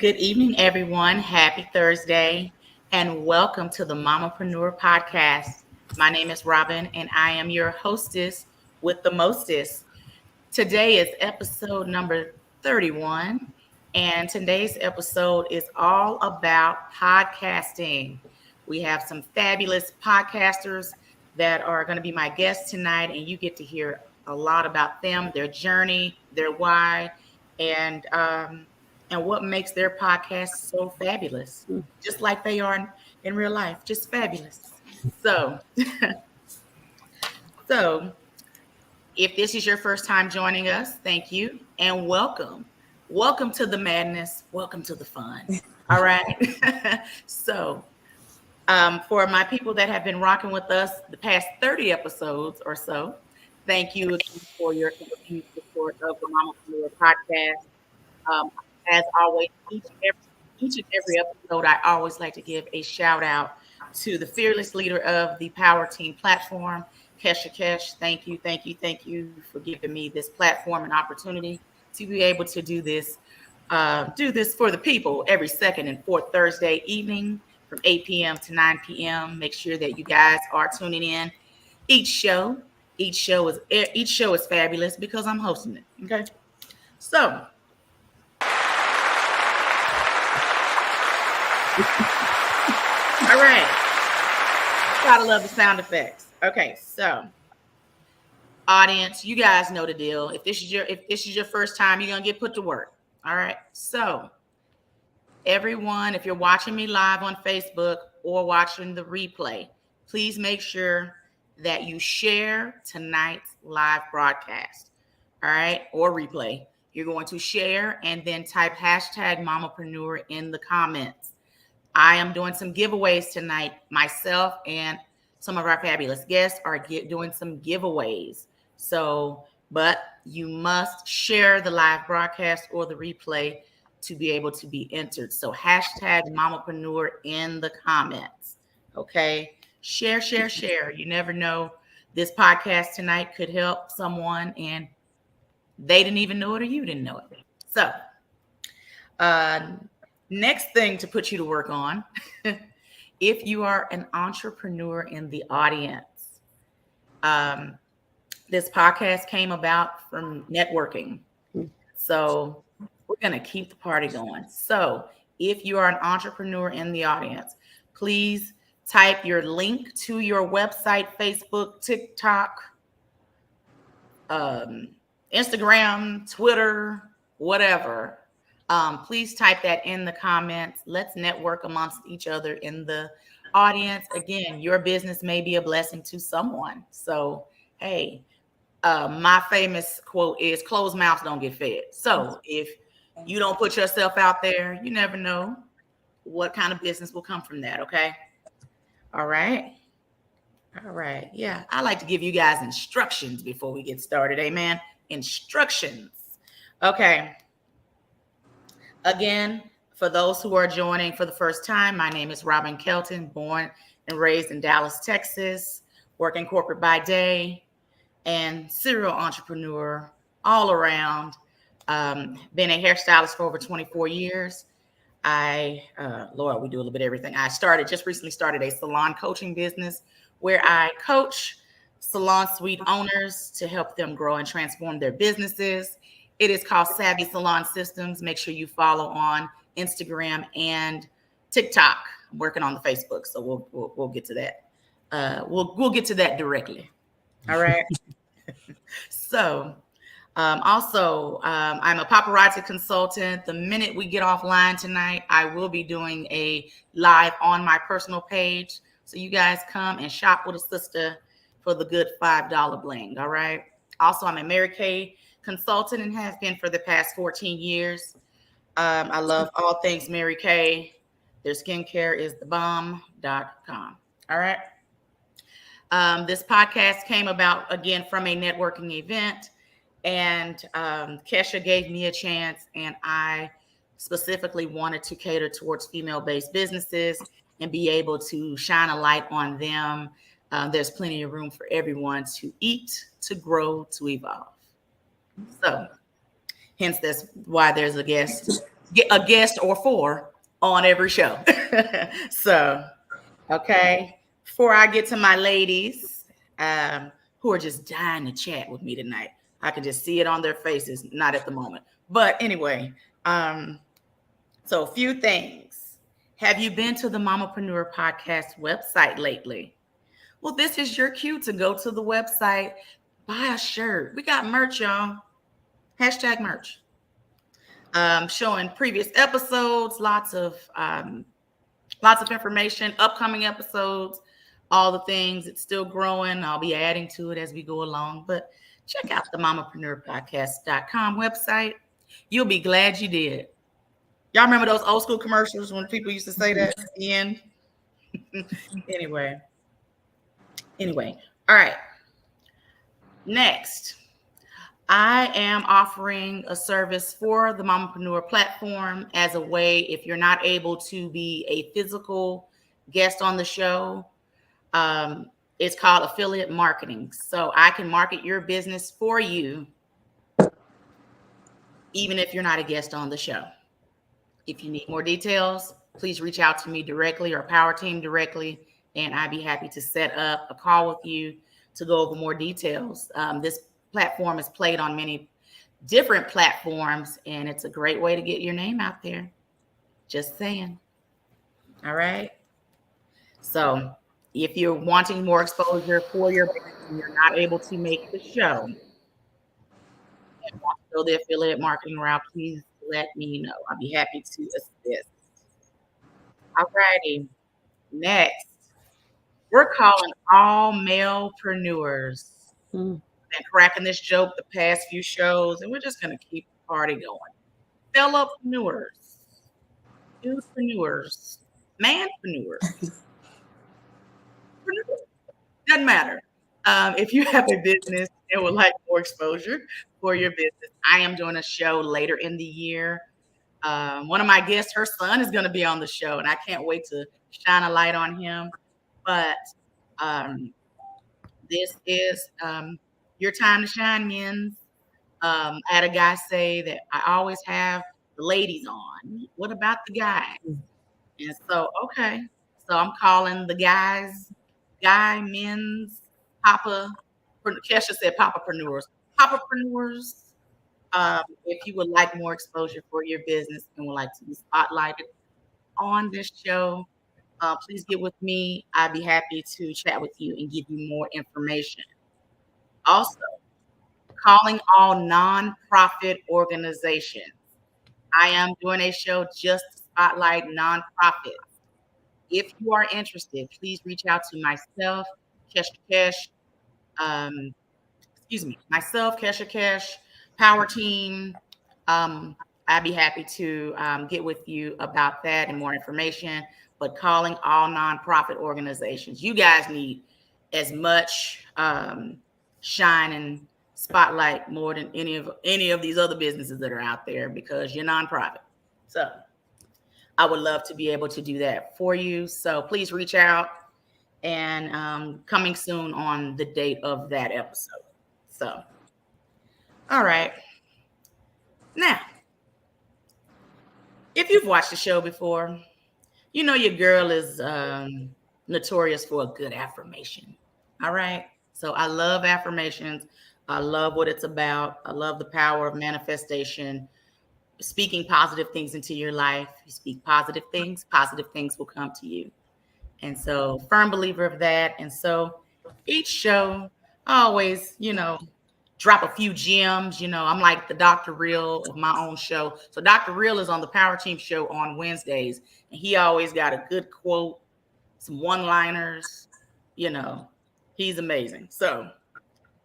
Good evening, everyone. Happy Thursday, and welcome to the Mamaprenuer podcast. My name is Robbin, and I am your hostess with the mostest. Today is episode number 31, and today's episode is all about podcasting. We have some fabulous podcasters that are going to be my guests tonight, and you get to hear a lot about them, their journey, their why, and what makes their podcast so fabulous, just like they are in real life, just fabulous. So, so if this is your first time joining us, thank you and welcome. Welcome to the madness. Welcome to the fun. All right. For my people that have been rocking with us the past 30 episodes or so, thank you again for your continued support of the Mama Career podcast. Um, as always, each and every episode, I always like to give a shout out to the fearless leader of the Power Team platform, Kesha Kesh. Thank you for giving me this platform and opportunity to be able to do this for the people every second and fourth Thursday evening from 8 p.m. to 9 p.m. Make sure that you guys are tuning in. Each show is fabulous because I'm hosting it. Okay, so. All right. Gotta love the sound effects. Okay, so audience, you guys know the deal. If this is your first time, you're gonna get put to work. All right. So everyone, if you're watching me live on Facebook or watching the replay, please make sure that you share tonight's live broadcast. All right, or replay. You're going to share and then type hashtag Mamaprenuer in the comments. I am doing some giveaways tonight. Myself and some of our fabulous guests are doing some giveaways. So, but you must share the live broadcast or the replay to be able to be entered. So hashtag Mamaprenuer in the comments. Okay. Share. You never know. This podcast tonight could help someone and they didn't even know it or you didn't know it. So, next thing to put you to work on, if you are an entrepreneur in the audience, this podcast came about from networking. So we're going to keep the party going. So if you are an entrepreneur in the audience, please type your link to your website, Facebook, TikTok, Instagram, Twitter, whatever. Please type that in the comments. Let's network amongst each other in the audience. Again, your business may be a blessing to someone. So, hey, my famous quote is closed mouths don't get fed. So if you don't put yourself out there, you never know what kind of business will come from that. Okay. All right. Yeah. I like to give you guys instructions before we get started. Amen. Instructions. Okay. Again, for those who are joining for the first time, my name is Robbin Kelton, born and raised in Dallas, Texas, working corporate by day and serial entrepreneur all around. Been a hairstylist for over 24 years. Lord, we do a little bit of everything. I just recently started a salon coaching business where I coach salon suite owners to help them grow and transform their businesses. It is called Savvy Salon Systems. Make sure you follow on Instagram and TikTok. I'm working on the Facebook, so we'll get to that. We'll get to that directly. All right. So, I'm a paparazzi consultant. The minute we get offline tonight, I will be doing a live on my personal page. So you guys come and shop with a sister for the good $5 bling. All right. Also, I'm a Mary Kay consultant and have been for the past 14 years. I love all things Mary Kay. Their skincare is thebomb.com. All right. This podcast came about, again, from a networking event. And Kesha gave me a chance, and I specifically wanted to cater towards female-based businesses and be able to shine a light on them. There's plenty of room for everyone to eat, to grow, to evolve. So hence that's why there's a guest get a guest or four on every show. So, okay. Before I get to my ladies, who are just dying to chat with me tonight, I can just see it on their faces. Not at the moment, but anyway. So, a few things. Have you been to the Mamaprenuer podcast website lately? Well, this is your cue to go to the website, buy a shirt. We got merch, y'all. Hashtag merch. Showing previous episodes, lots of information, upcoming episodes, all the things. It's still growing. I'll be adding to it as we go along. But check out the mamapreneurpodcast.com website. You'll be glad you did. Y'all remember those old school commercials when people used to say that at the end? Anyway. All right. Next, I am offering a service for the Mamaprenuer platform as a way, if you're not able to be a physical guest on the show, it's called affiliate marketing. So I can market your business for you, even if you're not a guest on the show. If you need more details, please reach out to me directly or Power Team directly, and I'd be happy to set up a call with you to go over more details. This platform is played on many different platforms, and it's a great way to get your name out there. Just saying. All right. So if you're wanting more exposure for your business and you're not able to make the show and want to go the affiliate marketing route, please let me know. I'll be happy to assist. All righty. Next, we're calling all malepreneurs. Been cracking this joke the past few shows, and we're just going to keep the party going. Fellowpreneurs, dude-preneurs, manpreneurs. Doesn't matter. If you have a business and would like more exposure for your business, I am doing a show later in the year. One of my guests, her son is going to be on the show, and I can't wait to shine a light on him. But this is your time to shine, men's. I had a guy say that I always have the ladies on. What about the guys? And so, okay. So I'm calling the guys, men's, Kesha said papapreneurs. Papapreneurs. If you would like more exposure for your business and would like to be spotlighted on this show, please get with me. I'd be happy to chat with you and give you more information. Also, calling all nonprofit organizations. I am doing a show just to spotlight nonprofits. If you are interested, please reach out to myself, Kesha Kesh, Power Team. I'd be happy to get with you about that and more information. But calling all nonprofit organizations, you guys need as much shine and spotlight more than any of these other businesses that are out there because you're nonprofit. So I would love to be able to do that for you. So please reach out, and coming soon on the date of that episode. So, all right. Now, if you've watched the show before, you know your girl is notorious for a good affirmation. All right. So I love affirmations. I love what it's about. I love the power of manifestation, speaking positive things into your life. You speak positive things will come to you. And so, firm believer of that. And so each show, I always, drop a few gems. I'm like the Dr. Real of my own show. So Dr. Real is on the Power Team show on Wednesdays, and he always got a good quote, some one-liners. He's amazing. So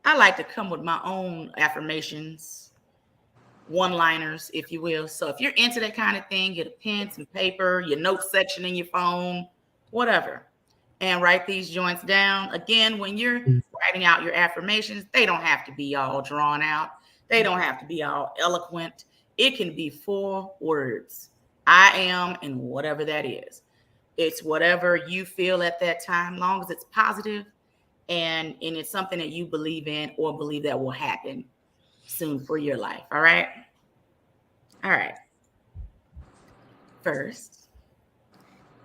I like to come with my own affirmations, one-liners, if you will. So if you're into that kind of thing, get a pen, some paper, your note section in your phone, whatever, and write these joints down. Again, when you're writing out your affirmations, they don't have to be all drawn out. They don't have to be all eloquent. It can be 4 words. I am, and whatever that is. It's whatever you feel at that time, long as it's positive and it's something that you believe in or believe that will happen soon for your life. All right. first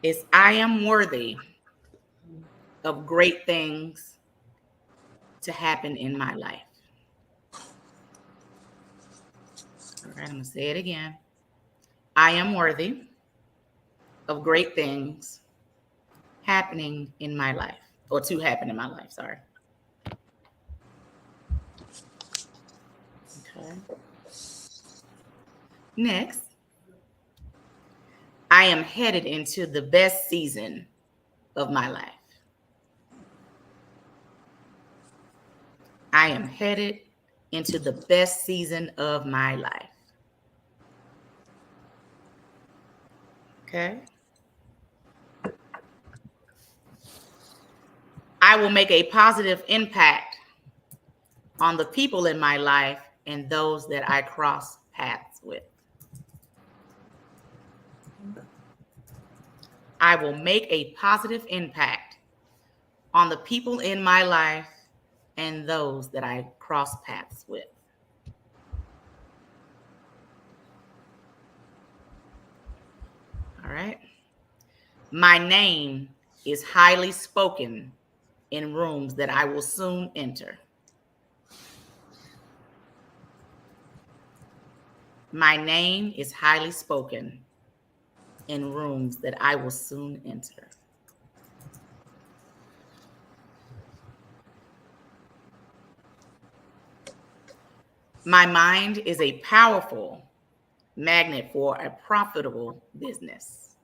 is I am worthy of great things to happen in my life. All right, I'm going to say it again. I am worthy of great things happening in my life, or to happen in my life, sorry. Okay. Next, I am headed into the best season of my life. I am headed into the best season of my life. Okay. I will make a positive impact on the people in my life and those that I cross paths with. I will make a positive impact on the people in my life and those that I cross paths with. All right. My name is highly spoken in rooms that I will soon enter. My name is highly spoken in rooms that I will soon enter. My mind is a powerful magnet for a profitable business.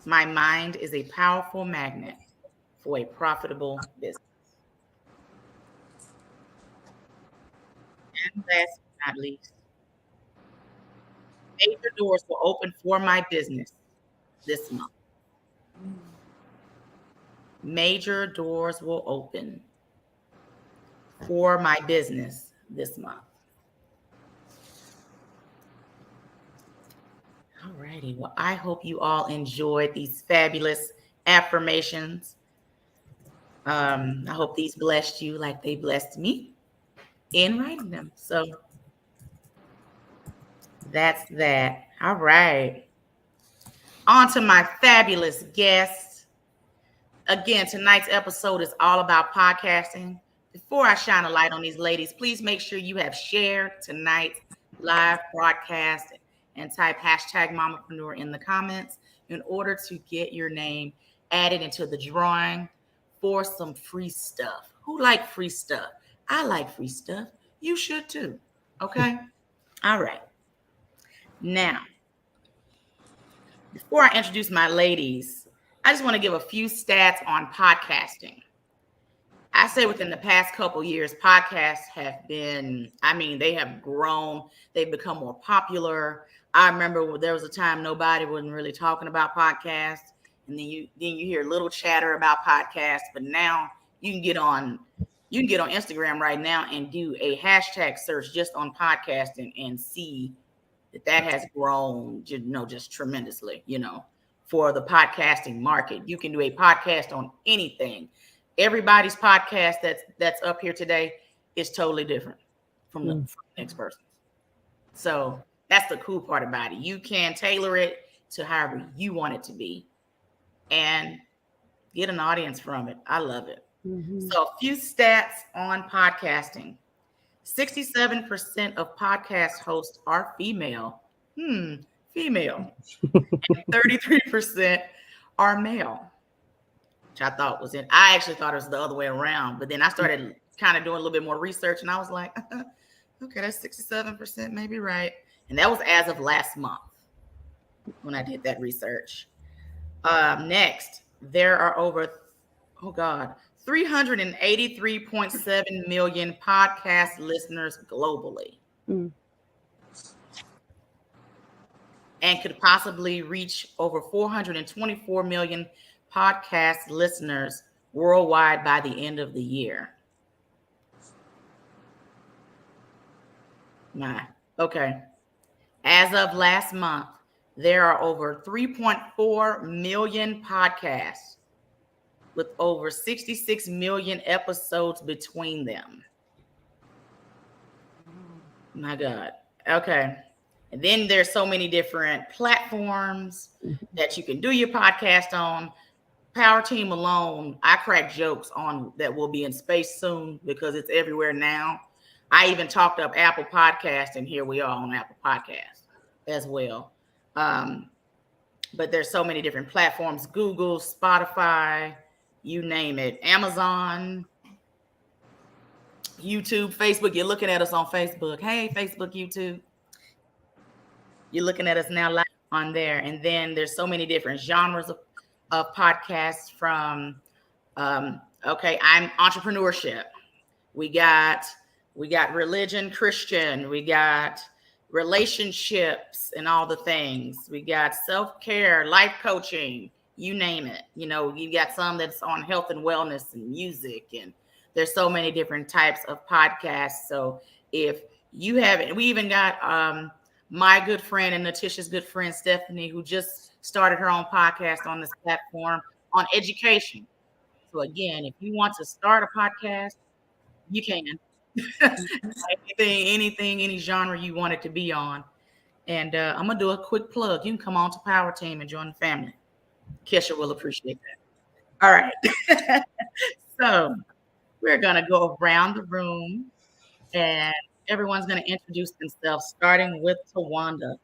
My mind is a powerful magnet for a profitable business. And last but not least, major doors will open for my business this month. Major doors will open for my business this month. All righty. Well, I hope you all enjoyed these fabulous affirmations. I hope these blessed you like they blessed me in writing them. So that's that. All right. On to my fabulous guest. Again, tonight's episode is all about podcasting. Before I shine a light on these ladies, please make sure you have shared tonight's live broadcast and type hashtag Mamaprenuer in the comments in order to get your name added into the drawing for some free stuff. Who like free stuff? I like free stuff. You should too. Okay? All right. Now, before I introduce my ladies, I just want to give a few stats on podcasting. I say within the past couple years, podcasts have been, they have grown. They've become more popular. I remember there was a time nobody wasn't really talking about podcasts. And then you hear little chatter about podcasts. But now you can get on Instagram right now and do a hashtag search just on podcasting and see that has grown, just tremendously, for the podcasting market. You can do a podcast on anything. Everybody's podcast that's up here today is totally different from the next person's. So that's the cool part about it. You can tailor it to however you want it to be and get an audience from it. I love it. Mm-hmm. So a few stats on podcasting. 67% of podcast hosts are female. Female. And 33% are male. Which I thought was it. I actually thought it was the other way around. But then I started kind of doing a little bit more research and I was like, okay, that's 67%, maybe right. And that was as of last month when I did that research. Next, there are over, 383.7 million podcast listeners globally. And could possibly reach over 424 million podcast listeners worldwide by the end of the year. Okay. As of last month, there are over 3.4 million podcasts with over 66 million episodes between them. My God. Okay. And then there's so many different platforms that you can do your podcast on. Power Team alone, I crack jokes on that will be in space soon because it's everywhere now. I even talked up Apple Podcast, and here we are on Apple Podcast as well. But there's so many different platforms: Google, Spotify, you name it, Amazon, YouTube, Facebook. You're looking at us on Facebook. Hey, Facebook, YouTube. You're looking at us now live on there. And then there's so many different genres of podcasts from, okay, I'm entrepreneurship. We got religion, Christian. We got relationships and all the things. We got self-care, life coaching, you name it. You know, you got some that's on health and wellness and music, and there's so many different types of podcasts. So if you haven't, we even got my good friend and Natisha's good friend Stephanie, who just started her own podcast on this platform on education. So again, if you want to start a podcast, you can. anything, any genre you want it to be on. And I'm gonna do a quick plug. You can come on to Power Team and join the family. Kesha will appreciate that. All right. So we're gonna go around the room, and everyone's gonna introduce themselves, starting with Tawanda.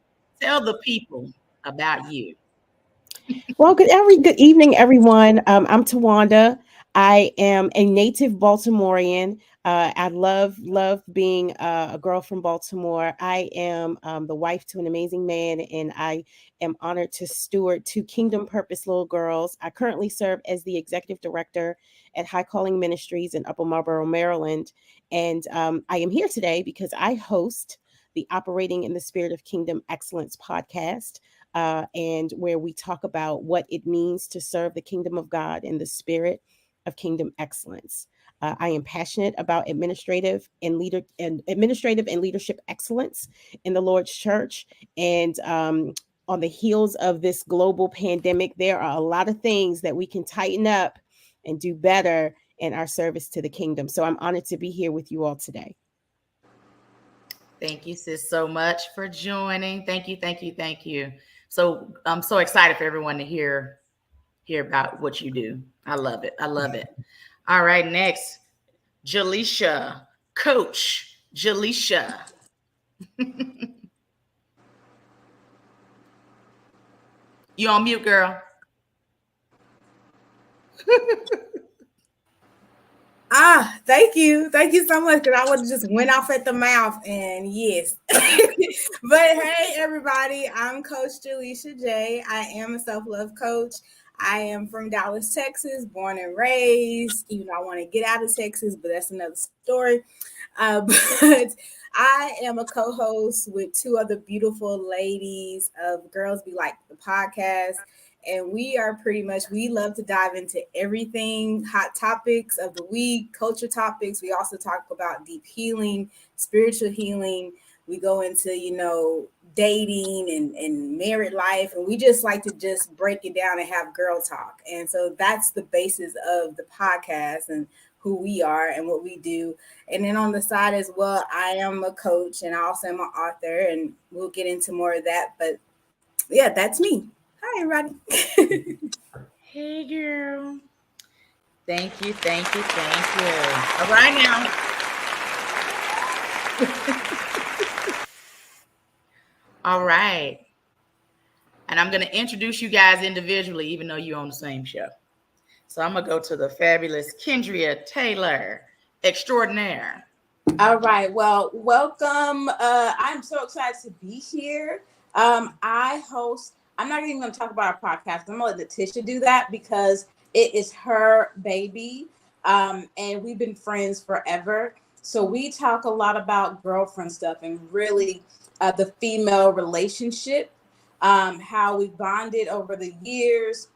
Tell the people about you. Well, good evening, everyone. I'm Tawanda. I am a native Baltimorean. I love being a girl from Baltimore. I am the wife to an amazing man, and I am honored to steward two Kingdom Purpose little girls. I currently serve as the executive director at High Calling Ministries in Upper Marlboro, Maryland, and I am here today because I host the Operating in the Spirit of Kingdom Excellence podcast. And where we talk about what it means to serve the kingdom of God in the spirit of kingdom excellence. I am passionate about administrative and leadership excellence in the Lord's church. And on the heels of this global pandemic, there are a lot of things that we can tighten up and do better in our service to the kingdom. So I'm honored to be here with you all today. Thank you, sis, so much for joining. Thank you. So I'm so excited for everyone to hear about what you do. I love it. All right, next, Jaleisha, Coach Jaleisha. You on mute, girl. Thank you so much, because I would have just went off at the mouth, and yes. But hey, everybody, I'm Coach Jaleisha J. I am a self-love coach. I am from Dallas, Texas, born and raised, even though I want to get out of Texas, but that's another story. But I am a co-host with two other beautiful ladies of Girls Be Like the podcast. And we love to dive into everything, hot topics of the week, culture topics. We also talk about deep healing, spiritual healing. We go into, dating and married life. And we just like to just break it down and have girl talk. And so that's the basis of the podcast and who we are and what we do. And then on the side as well, I am a coach and I also am an author, and we'll get into more of that. But yeah, that's me. Hi, everybody. Hey, girl. Thank you. All right, now. All right. And I'm going to introduce you guys individually, even though you're on the same show. So I'm going to go to the fabulous Kendria Taylor, extraordinaire. All right. Well, welcome. I'm so excited to be here. I'm not even going to talk about our podcast. I'm going to let Natisha do that because it is her baby. And we've been friends forever. So we talk a lot about girlfriend stuff and really the female relationship, how we bonded over the years,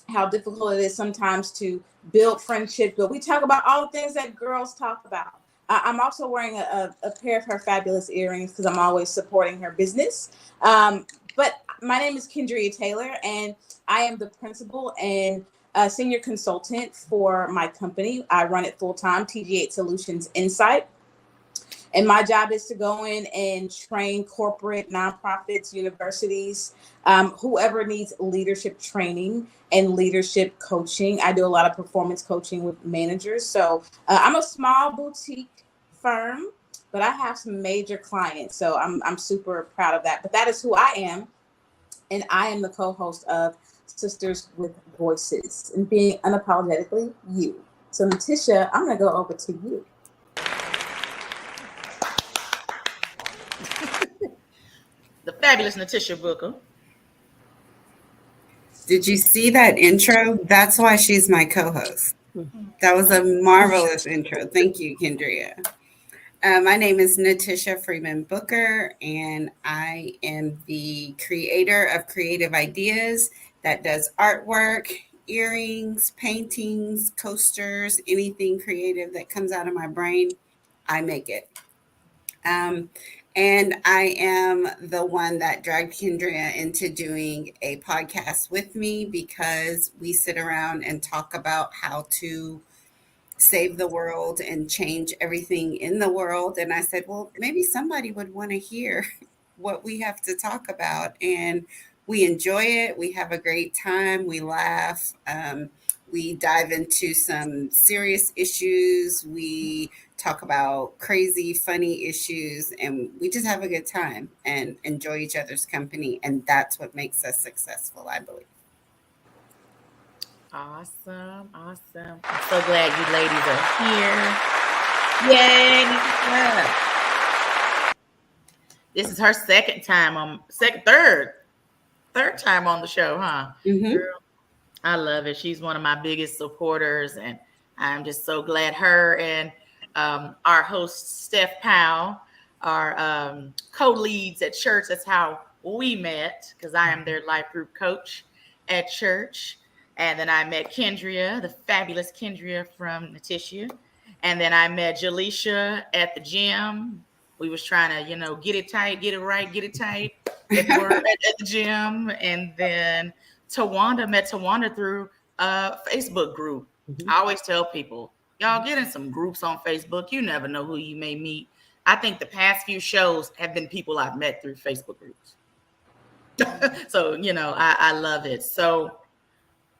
how difficult it is sometimes to build friendships. But we talk about all the things that girls talk about. I'm also wearing a pair of her fabulous earrings because I'm always supporting her business. But my name is Kendria Taylor, and I am the principal and senior consultant for my company. I run it full-time, TG8 Solutions Insight. And my job is to go in and train corporate, nonprofits, universities, whoever needs leadership training and leadership coaching. I do a lot of performance coaching with managers. So I'm a small boutique firm, but I have some major clients. So I'm super proud of that. But that is who I am. And I am the co-host of Sisters with Voices and being unapologetically you. So Natisha, I'm going to go over to you. The fabulous Natisha Booker. Did you see that intro? That's why she's my co-host. That was a marvelous intro. Thank you, Kendria. My name is Natisha Freeman Booker, and I am the creator of Creative Ideas that does artwork, earrings, paintings, coasters, anything creative that comes out of my brain, I make it. And I am the one that dragged Kendria into doing a podcast with me because we sit around and talk about how to save the world and change everything in the world. And I said, well, maybe somebody would want to hear what we have to talk about. And we enjoy it. We have a great time. We laugh. We dive into some serious issues. We talk about crazy, funny issues, and we just have a good time and enjoy each other's company. And that's what makes us successful, I believe. Awesome. I'm so glad you ladies are here. Yay. This is her third time on the show, huh? Mm-hmm. Girl, I love it. She's one of my biggest supporters, and I'm just so glad her and our host, Steph Powell, are co-leads at church. That's how we met, because I am their life group coach at church. And then I met Kendria, the fabulous Kendria from Natisha. And then I met Jaleisha at the gym. We was trying to, get it tight, get it right, get it tight at the gym. And then met Tawanda through a Facebook group. Mm-hmm. I always tell people, y'all get in some groups on Facebook. You never know who you may meet. I think the past few shows have been people I've met through Facebook groups. So, I love it. So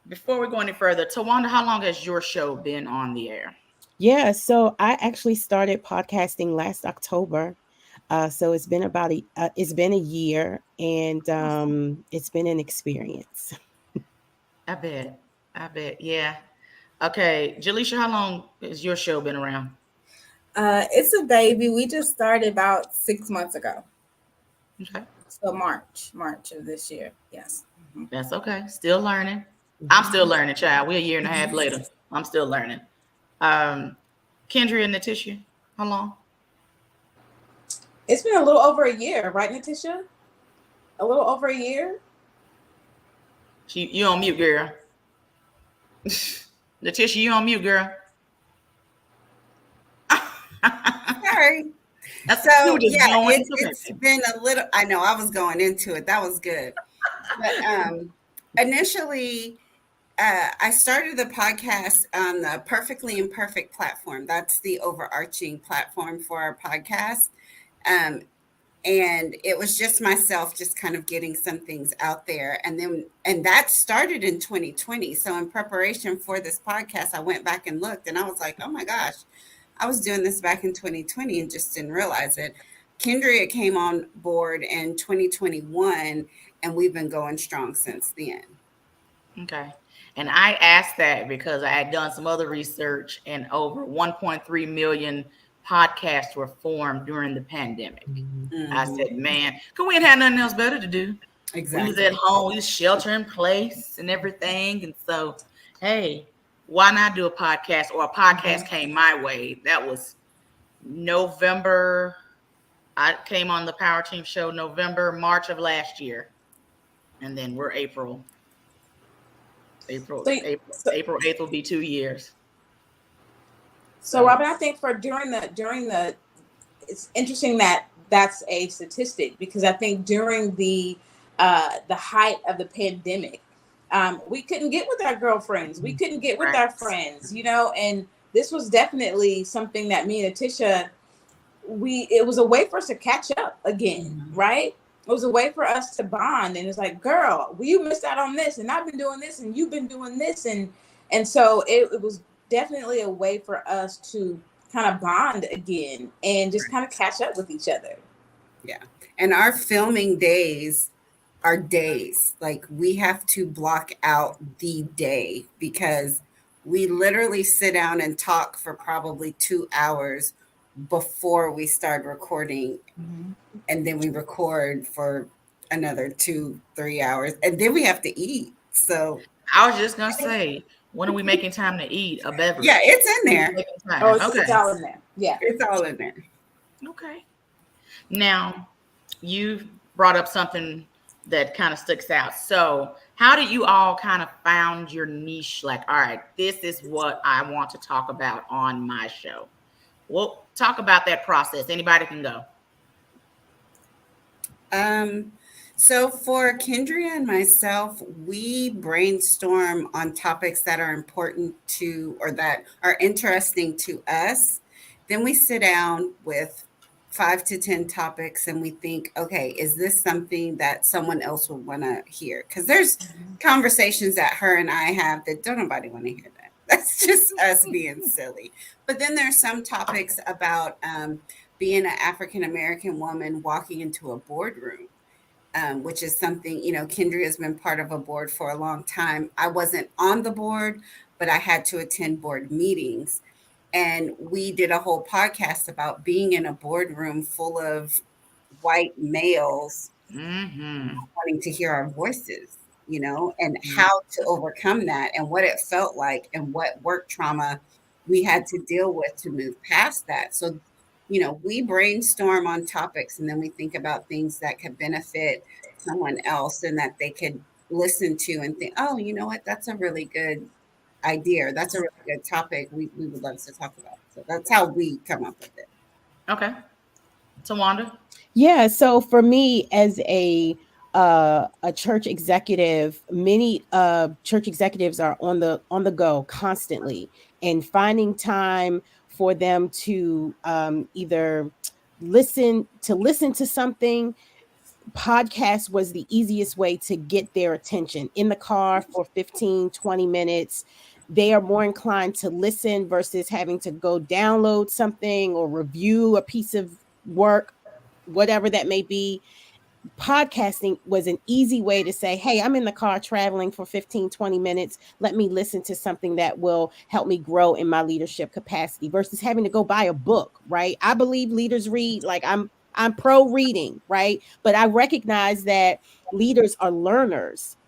before we go any further, Tawanda, how long has your show been on the air? Yeah, so I actually started podcasting last October. So it's been it's been a year, and it's been an experience. I bet. Yeah. Okay. Jaleisha, how long has your show been around? It's a baby. We just started about 6 months ago. Okay. So March of this year. Yes. Mm-hmm. That's okay. Still learning. Mm-hmm. I'm still learning, child. We're a year and a half later. I'm still learning. Kendria and Natisha, how long? It's been a little over a year, right, Natisha? A little over a year. You on mute, girl. Natisha, you on mute, girl. Sorry. So yeah, it's been a little. I know I was going into it. That was good. But initially, I started the podcast on the Perfectly Imperfect platform. That's the overarching platform for our podcast. And it was just myself just kind of getting some things out there. And that started in 2020. So in preparation for this podcast, I went back and looked, and I was like, oh my gosh, I was doing this back in 2020 and just didn't realize it. Kendria came on board in 2021, and we've been going strong since then. Okay. And I asked that because I had done some other research, and over 1.3 million podcasts were formed during the pandemic. Mm-hmm. I said, man, because we ain't had nothing else better to do. Exactly. We was at home, we was shelter in place and everything. And so, hey, why not do a podcast? Or a podcast came my way. That was November. I came on the Power Team show March of last year. And then we're April 8th will be 2 years. So Robbin, I think during the it's interesting that that's a statistic, because I think during the height of the pandemic, we couldn't get with our girlfriends, we couldn't get with our friends, and this was definitely something that me and Natisha it was a way for us to catch up again, right? It was a way for us to bond. And it's like, girl, you missed out on this, and I've been doing this, and you've been doing this. And so it was definitely a way for us to kind of bond again and just kind of catch up with each other. Yeah. And our filming days are days. Like, we have to block out the day because we literally sit down and talk for probably 2 hours before we start recording. And then we record for another 2-3 hours. And then we have to eat. So I was just going to say, when are we making time to eat a beverage? yeah, it's in there. Oh, it's all in there. Yeah. It's all in there. Okay. Now, you brought up something that kind of sticks out. So how did you all kind of found your niche? Like, all right, this is what I want to talk about on my show. Well, talk about that process. Anybody can go. So for Kendria and myself, we brainstorm on topics that are important to, or that are interesting to us. Then we sit down with 5 to 10 topics and we think, okay, is this something that someone else would want to hear? Because there's conversations that her and I have that don't nobody want to hear that. That's just us being silly. But then there's some topics about being an African-American woman walking into a boardroom, which is something, Kendria has been part of a board for a long time. I wasn't on the board, but I had to attend board meetings. And we did a whole podcast about being in a boardroom full of white males wanting to hear our voices, and how to overcome that and what it felt like and what work trauma we had to deal with to move past that. So, we brainstorm on topics and then we think about things that could benefit someone else and that they could listen to and think, oh, you know what, that's a really good idea. That's a really good topic we would love to talk about. So that's how we come up with it. Okay. Tawanda? Yeah. So for me, as a church executive, many church executives are on the go constantly, and finding time for them to either listen to something. Podcast was the easiest way to get their attention. In the car for 15-20 minutes, they are more inclined to listen versus having to go download something or review a piece of work, whatever that may be. Podcasting was an easy way to say, hey, I'm in the car traveling for 15-20 minutes. Let me listen to something that will help me grow in my leadership capacity versus having to go buy a book, right? I believe leaders read. Like, I'm pro reading, right? But I recognize that leaders are learners.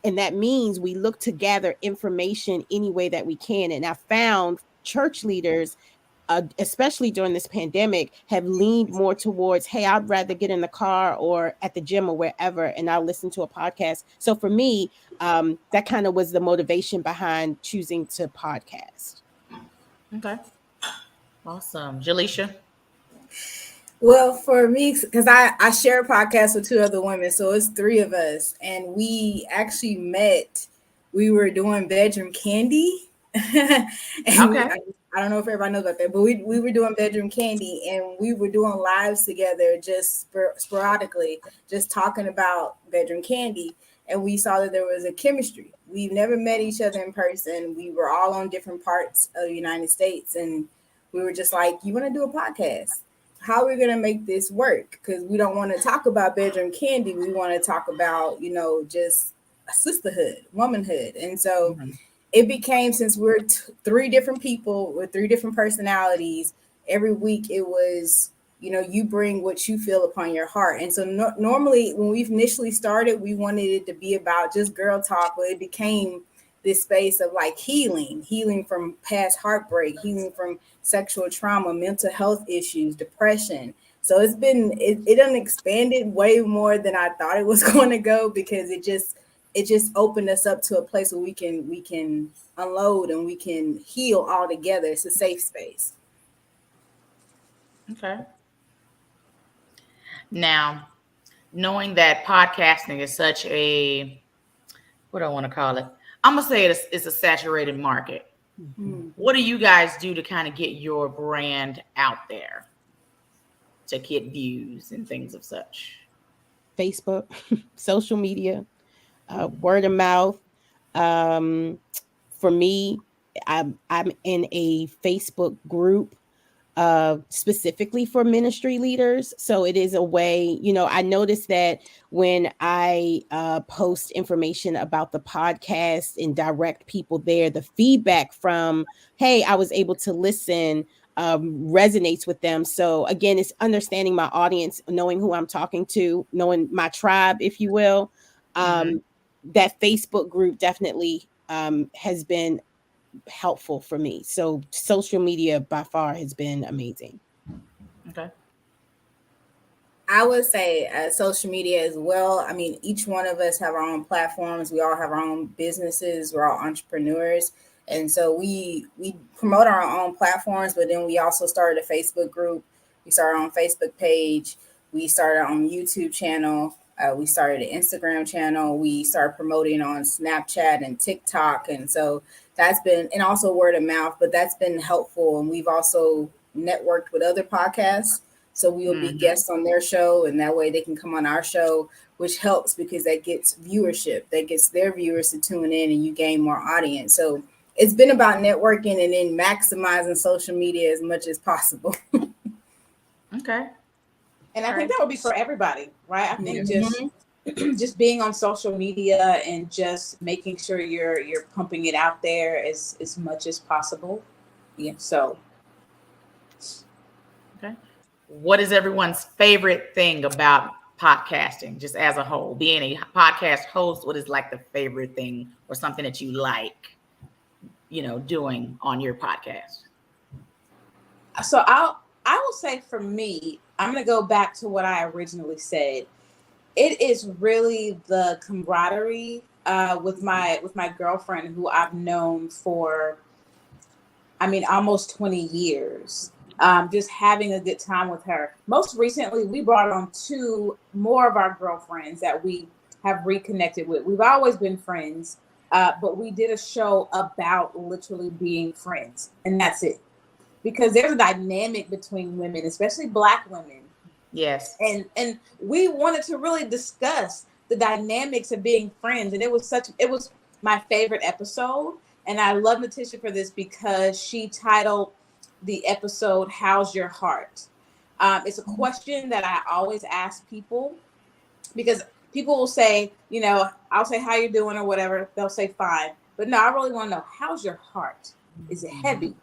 And that means we look to gather information any way that we can. And I found church leaders, especially during this pandemic, have leaned more towards, hey, I'd rather get in the car or at the gym or wherever, and I'll listen to a podcast. So for me, that kind of was the motivation behind choosing to podcast. Okay. Awesome. Jaleisha? Well, for me, because I share a podcast with 2 other women, so it's 3 of us, and we actually met. We were doing bedroom candy. And okay. I don't know if everybody knows about that, but we were doing bedroom candy, and we were doing lives together just sporadically, just talking about bedroom candy. And we saw that there was a chemistry. We've never met each other in person. We were all on different parts of the United States, and we were just like, you want to do a podcast? How are we going to make this work? Because we don't want to talk about bedroom candy. We want to talk about, just sisterhood, womanhood. And so it became, since we're 3 different people with 3 different personalities, every week it was, you bring what you feel upon your heart. And so normally when we initially started, we wanted it to be about just girl talk, but it became this space of like healing from past heartbreak, healing from sexual trauma, mental health issues, depression. So it done expanded way more than I thought it was going to go, because it just opened us up to a place where we can unload and we can heal all together. It's a safe space. Okay. Now, knowing that podcasting is such a, what do I want to call it? I'm going to say it's a saturated market. What do you guys do to kind of get your brand out there? to get views and things of such? Facebook, social media, word of mouth. For me, I'm in a Facebook group specifically for ministry leaders. So it is a way, I noticed that when I post information about the podcast and direct people there, the feedback from, hey, I was able to listen, resonates with them. So again, it's understanding my audience, knowing who I'm talking to, knowing my tribe, if you will. That Facebook group definitely has been helpful for me. So social media by far has been amazing. Okay. I would say social media as well. I mean, each one of us have our own platforms. We all have our own businesses. We're all entrepreneurs. And so we promote our own platforms, but then we also started a Facebook group. We started our own Facebook page. We started our own YouTube channel. We started an Instagram channel. We started promoting on Snapchat and TikTok. And so that's been, and also word of mouth, but that's been helpful. And we've also networked with other podcasts. So we will be guests on their show, and that way they can come on our show, which helps because that gets viewership, that gets their viewers to tune in, and you gain more audience. So it's been about networking and then maximizing social media as much as possible. Okay. And I think that would be for everybody, right? I think just being on social media and just making sure you're pumping it out there as much as possible. Yeah. So. Okay. What is everyone's favorite thing about podcasting, just as a whole? Being a podcast host, what is like the favorite thing or something that you like, doing on your podcast? So I will say for me, I'm going to go back to what I originally said. It is really the camaraderie with my girlfriend, who I've known for, almost 20 years. Just having a good time with her. Most recently, we brought on 2 more of our girlfriends that we have reconnected with. We've always been friends, but we did a show about literally being friends, and that's it. Because there's a dynamic between women, especially Black women. Yes. And we wanted to really discuss the dynamics of being friends, and it was my favorite episode. And I love Natisha for this because she titled the episode, "How's Your Heart?" It's a question that I always ask people, because people will say, I'll say, "How you doing?" or whatever. They'll say, "Fine." But no, I really want to know, how's your heart? Is it heavy?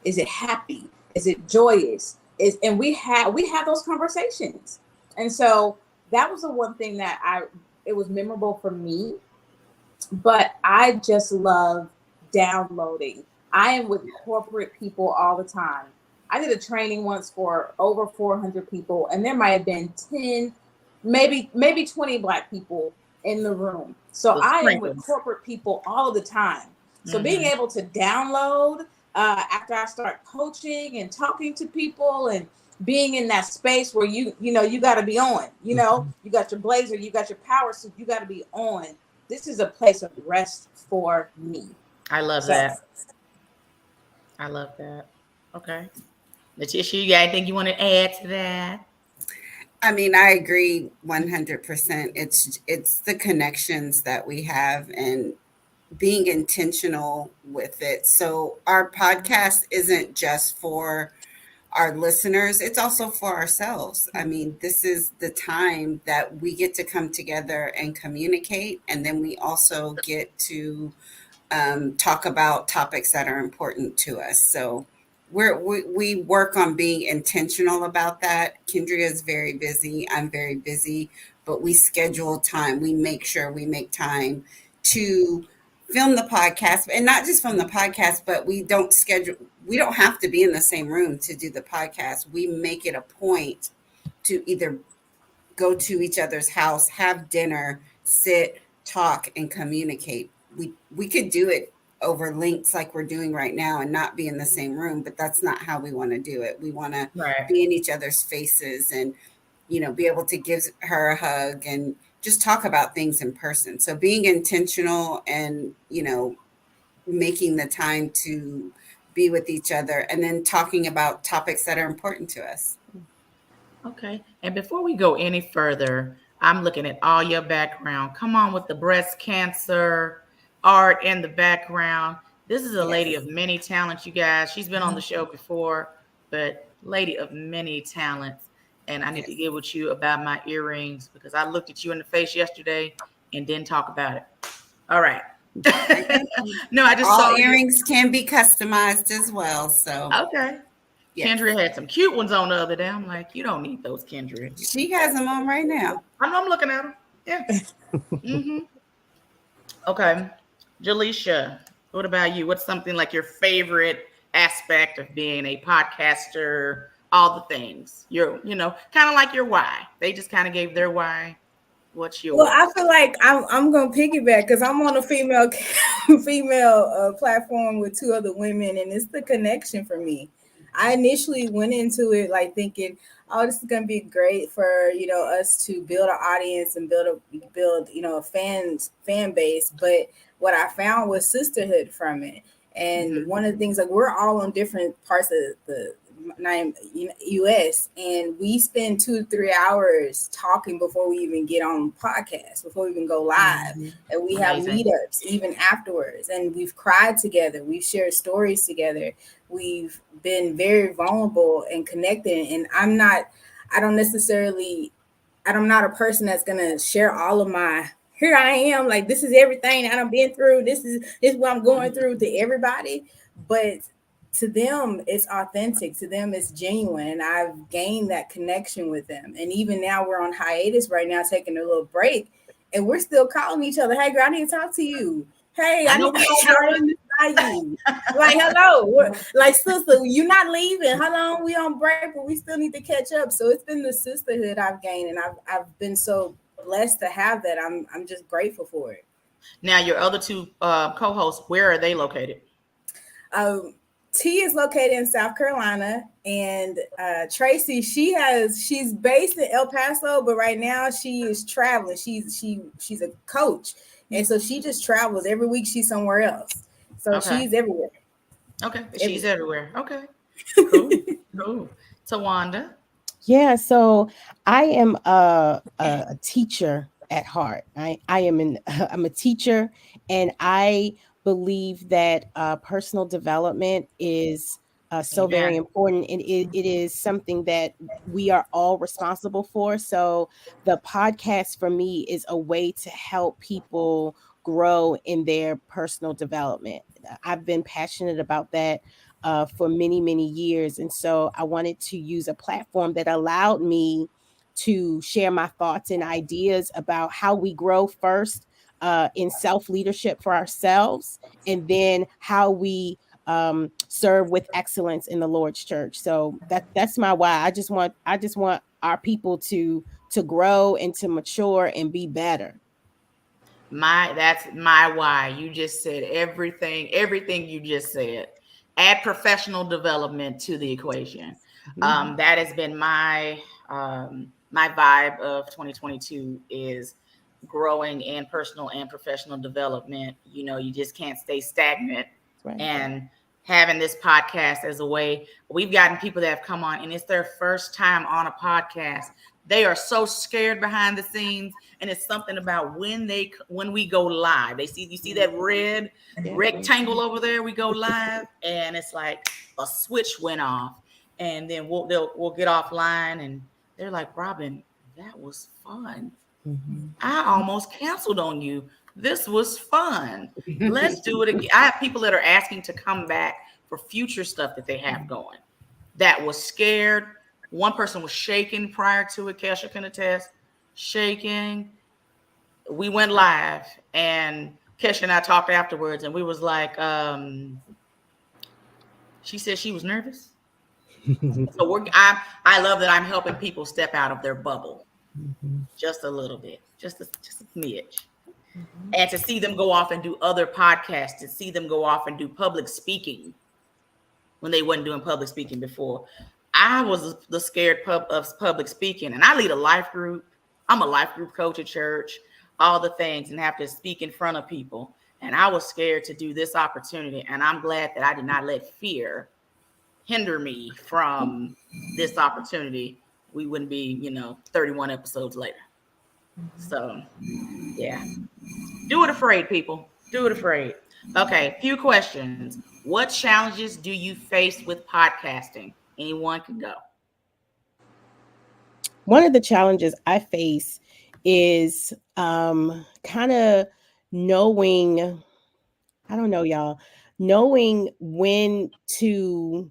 Is it happy? Is it joyous? And we have those conversations. And so that was the one thing that it was memorable for me. But I just love downloading. I am with corporate people all the time. I did a training once for over 400 people, and there might have been 10, maybe 20 Black people in the room. So I am with corporate people all of the time. So being able to download after I start coaching and talking to people and being in that space where you got to be on, you got your blazer, you got your power suit, you got to be on. This is a place of rest for me. I love that. I love that. Okay. Natisha, you got anything you want to add to that? I mean, I agree 100%. It's the connections that we have and being intentional with it. So our podcast isn't just for our listeners, it's also for ourselves. I mean, this is the time that we get to come together and communicate. And then we also get to talk about topics that are important to us. So we work on being intentional about that. Kendria is very busy. I'm very busy, but we schedule time. We make sure we make time to film the podcast, and not just film the podcast, but we don't have to be in the same room to do the podcast. We make it a point to either go to each other's house, have dinner, sit, talk, and communicate. We could do it over links like we're doing right now and not be in the same room, but that's not how we want to do it. We want to be in each other's faces and, be able to give her a hug and just talk about things in person. So being intentional and, making the time to be with each other and then talking about topics that are important to us. Okay. And before we go any further, I'm looking at all your background. Come on with the breast cancer art in the background. This is a lady of many talents, you guys. She's been on the show before, but lady of many talents. And I need to get with you about my earrings because I looked at you in the face yesterday and didn't talk about it. All right. No, I just all saw earrings can be customized as well. So okay. Yes. Kendra had some cute ones on the other day. I'm like, you don't need those, Kendra. She has them on right now. I'm looking at them. Yeah. Mm-hmm. Okay. Jaleisha, what about you? What's something like your favorite aspect of being a podcaster? All the things. Kind of like your why. They just kind of gave their why. What's yours? Well, I feel like I'm gonna piggyback because I'm on a female platform with two other women, and it's the connection for me. I initially went into it like thinking, "Oh, this is gonna be great for us to build an audience and build a fan base." But what I found was sisterhood from it, and one of the things like we're all on different parts of the US, and we spend 2-3 hours talking before we even get on podcasts, before we even go live. And we have meetups even afterwards, and we've cried together, we've shared stories together, we've been very vulnerable and connected. And I'm not a person that's gonna share all of my here I am, like this is everything that I've been through, this is what I'm going through to everybody. But to them, it's authentic. To them, it's genuine. And I've gained that connection with them. And even now we're on hiatus right now, taking a little break. And we're still calling each other. Hey, girl, I need to talk to you. Hey, I need to run this by you. Like, hello. Like, sister, you're not leaving. How long we on break, but we still need to catch up. So it's been the sisterhood I've gained. And I've been so blessed to have that. I'm just grateful for it. Now, your other two co-hosts, where are they located? T is located in South Carolina, and Tracy, she's based in El Paso, but right now she is traveling. She's a coach, and so she just travels every week. She's somewhere else, so she's everywhere. Okay, she's everywhere. Okay, cool. Cool. Tawanda. Yeah, so I am a teacher at heart. I'm a teacher, and I believe that personal development is so very important, and it is something that we are all responsible for. So the podcast for me is a way to help people grow in their personal development. I've been passionate about that for many, many years. And so I wanted to use a platform that allowed me to share my thoughts and ideas about how we grow first in self-leadership for ourselves, and then how we serve with excellence in the Lord's church. So that's my why. I just want our people to grow and to mature and be better. That's my why. You just said everything you just said. Add professional development to the equation. That has been my vibe of 2022 is growing in personal and professional development. You just can't stay stagnant. Right. And having this podcast as a way, we've gotten people that have come on and it's their first time on a podcast. They are so scared behind the scenes, and it's something about when we go live. You see that red rectangle over there. We go live, and it's like a switch went off, and then we'll get offline, and they're like, "Robbin, that was fun. I almost canceled on you. This was fun. Let's do it again." I have people that are asking to come back for future stuff that they have going. That was scared. One person was shaking prior to it. Kesha can attest, shaking. We went live, and Kesha and I talked afterwards, and we was like, she said she was nervous. So I love that I'm helping people step out of their bubble, just a little bit, just a smidge, and to see them go off and do other podcasts, to see them go off and do public speaking when they wasn't doing public speaking before. I was the scared of public speaking, and I lead a life group. I'm a life group coach at church, all the things, and have to speak in front of people. And I was scared to do this opportunity, and I'm glad that I did not let fear hinder me from this opportunity. we wouldn't be, 31 episodes later. So, yeah. Do it afraid, people. Do it afraid. Okay, few questions. What challenges do you face with podcasting? Anyone can go. One of the challenges I face is kind of knowing, I don't know, y'all, knowing when to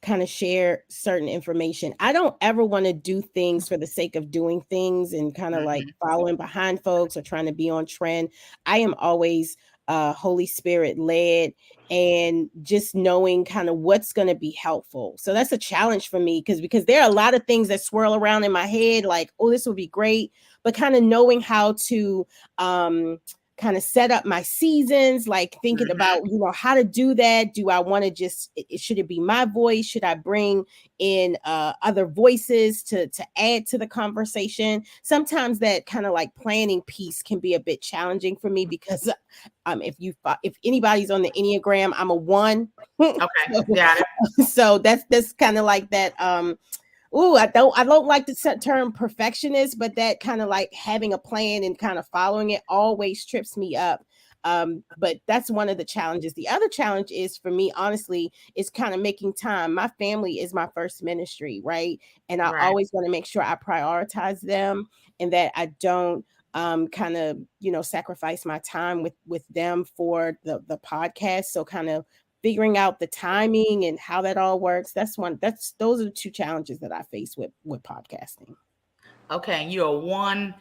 kind of share certain information. I don't ever want to do things for the sake of doing things and kind of like following behind folks or trying to be on trend. I am always Holy Spirit led and just knowing kind of what's going to be helpful. So that's a challenge for me because there are a lot of things that swirl around in my head like, oh, this would be great, but kind of knowing how to kind of set up my seasons, like thinking about, how to do that. Do I want to just, should it be my voice? Should I bring in other voices to add to the conversation? Sometimes that kind of like planning piece can be a bit challenging for me because if anybody's on the Enneagram, I'm a 1. Okay, got it. So that's kind of like that. I don't like the term perfectionist, but that kind of like having a plan and kind of following it always trips me up. But that's one of the challenges. The other challenge is for me, honestly, is kind of making time. My family is my first ministry, right? And I always want to make sure I prioritize them and that I don't kind of, sacrifice my time with them for the podcast. So kind of figuring out the timing and how that all works. Those are the 2 challenges that I face with podcasting. Okay. You're 1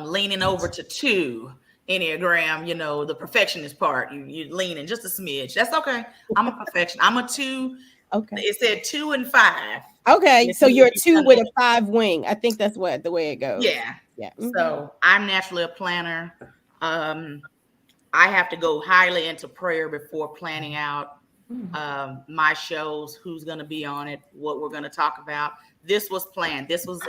leaning over to 2 Enneagram, the perfectionist part. You're leaning just a smidge. That's okay. I'm a perfectionist. I'm a 2. Okay. It said 2 and 5. Okay. So you're a 2 with a 5 wing. I think that's the way it goes. Yeah. Yeah. So I'm naturally a planner. I have to go highly into prayer before planning out my shows, who's going to be on it, what we're going to talk about. This was planned. This was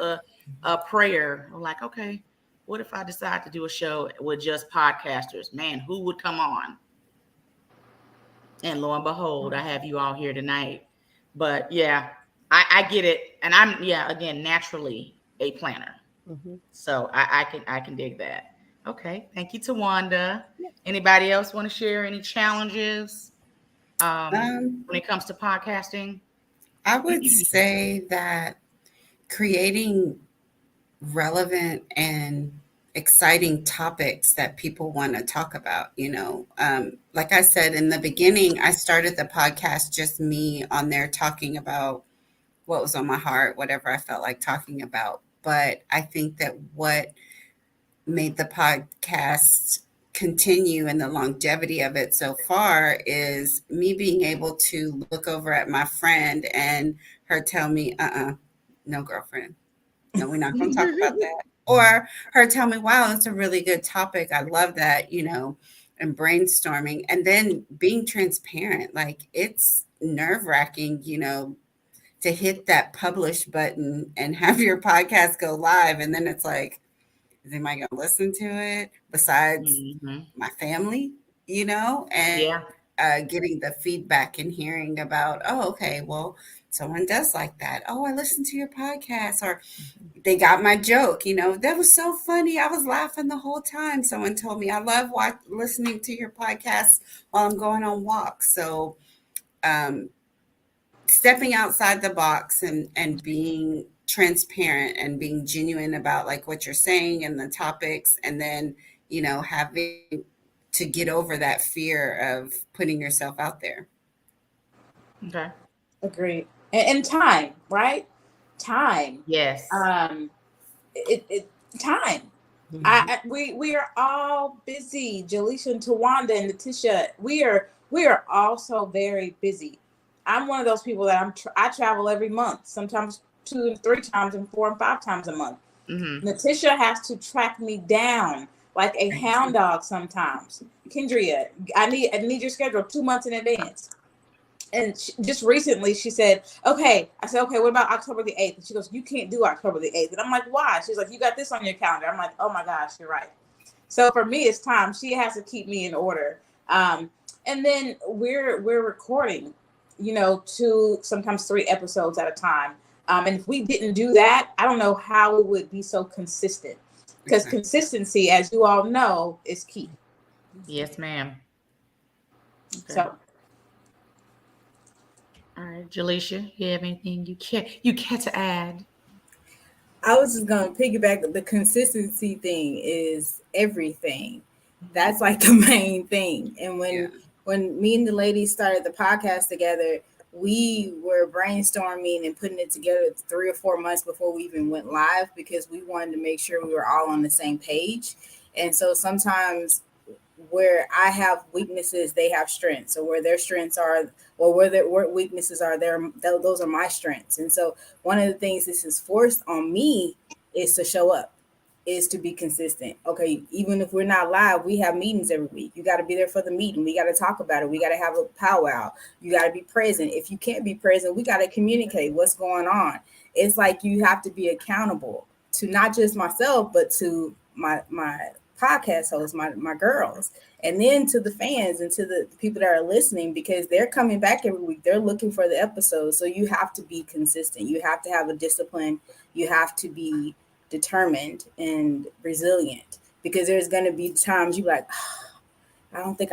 a prayer. I'm like, okay, what if I decide to do a show with just podcasters? Man, who would come on? And lo and behold, I have you all here tonight. But yeah, I get it. And I'm, again, naturally a planner. So I can dig that. Okay. Thank you, Tawanda. Anybody else want to share any challenges when it comes to podcasting? I would say that creating relevant and exciting topics that people want to talk about, like I said in the beginning, I started the podcast just me on there talking about what was on my heart, whatever I felt like talking about. But I think that what made the podcast continue and the longevity of it so far is me being able to look over at my friend and her tell me, no, girlfriend, no, we're not going to talk about that. Or her tell me, wow, it's a really good topic. I love that, and brainstorming and then being transparent. Like it's nerve-wracking, to hit that publish button and have your podcast go live. And then it's like, is anybody going to listen to it besides my family, and getting the feedback and hearing about, oh, okay, well, someone does like that. Oh, I listened to your podcast, or they got my joke. That was so funny. I was laughing the whole time. Someone told me I love listening to your podcast while I'm going on walks. So, stepping outside the box and being transparent and being genuine about like what you're saying and the topics, and then, having to get over that fear of putting yourself out there. Okay. Agreed. And time, right? Time. Yes. Time. We are all busy. Jaleisha and Tawanda and Letitia, we are all so very busy. I'm one of those people that I travel every month, sometimes 2 and 3 times and 4 and 5 times a month. Letitia has to track me down like a hound dog sometimes. Kendria, I need your schedule 2 months in advance. And just recently she said, okay. I said, okay, what about October the 8th? And she goes, you can't do October the 8th. And I'm like, why? She's like, you got this on your calendar. I'm like, oh my gosh, you're right. So for me, it's time. She has to keep me in order. And then we're recording, 2, sometimes 3 episodes at a time. And if we didn't do that, I don't know how we would be so consistent, because consistency, as you all know, is key. Yes, ma'am. Okay. So, all right, Jaleisha, you have anything you care to add? I was just gonna piggyback. The consistency thing is everything. That's like the main thing. And when me and the ladies started the podcast together, we were brainstorming and putting it together 3 or 4 months before we even went live, because we wanted to make sure we were all on the same page. And so sometimes where I have weaknesses, they have strengths, or where their strengths are, or where their weaknesses are, those are my strengths. And so one of the things this is forced on me is to show up, is to be consistent. Okay, even if we're not live, we have meetings every week. You got to be there for the meeting. We got to talk about it. We got to have a powwow. You got to be present. If you can't be present, we got to communicate what's going on. It's like you have to be accountable to not just myself, but to my podcast hosts, my girls, and then to the fans and to the people that are listening, because they're coming back every week. They're looking for the episodes. So you have to be consistent. You have to have a discipline. You have to be determined and resilient, because there's going to be times you're like, oh, I don't think